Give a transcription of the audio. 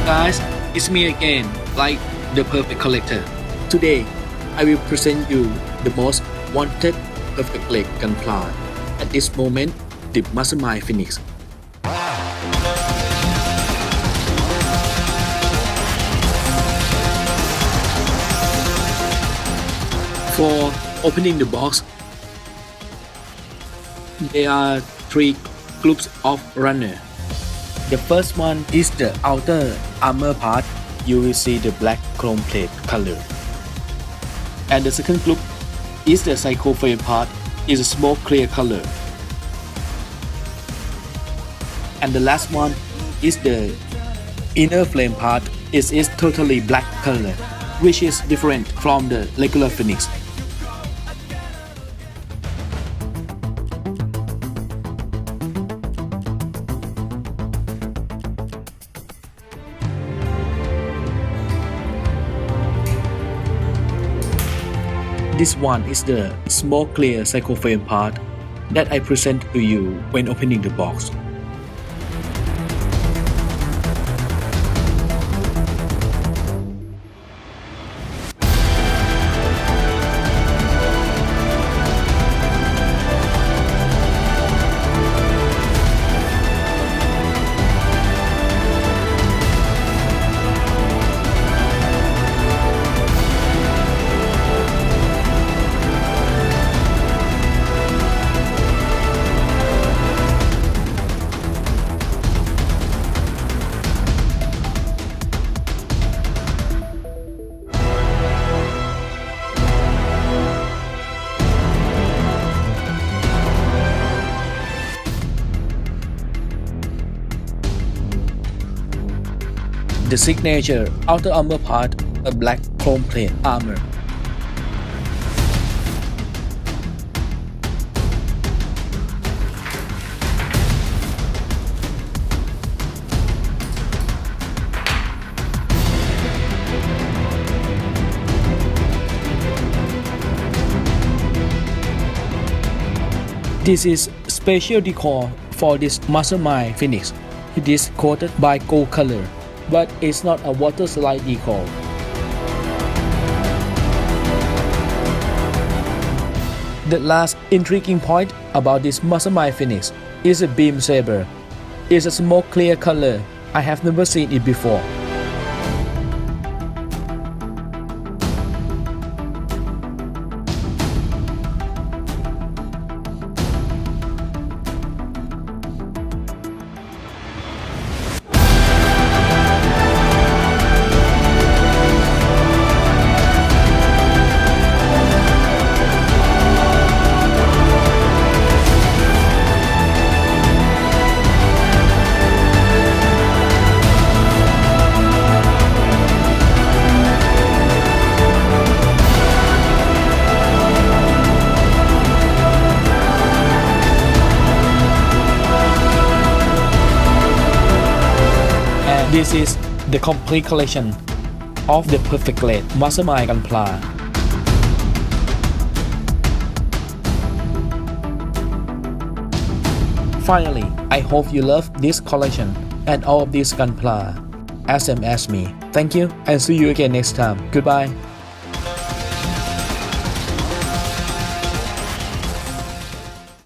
guys, it's me again, like the perfect collector. Today, I will present you the most wanted perfect leg Gunpla. At this moment, the Mastermind Phenex. For opening the box, there are three groups of runner. The first one is the outer armor part. You will see the black chrome plate color. And the second group is the psycho frame part. Is a smoke clear color. And the last one is the inner flame part. It is totally black color, which is different from the regular Phenex. This one is the smoke clear psycho frame part that I present to you when opening the box. The signature outer armor part, a black chrome plate armor. This is special decor for this Mastermind Phenex. It is coated by gold color, but it's not a water slide decal. The last intriguing point about this Mastermind Phenex is a beam saber. It's a smoke clear color. I have never seen it before. This is the complete collection of the perfect leg Mastermind Gunpla. Finally, I hope you love this collection and all of these Gunpla as same as me. Thank you and see you again next time. Goodbye.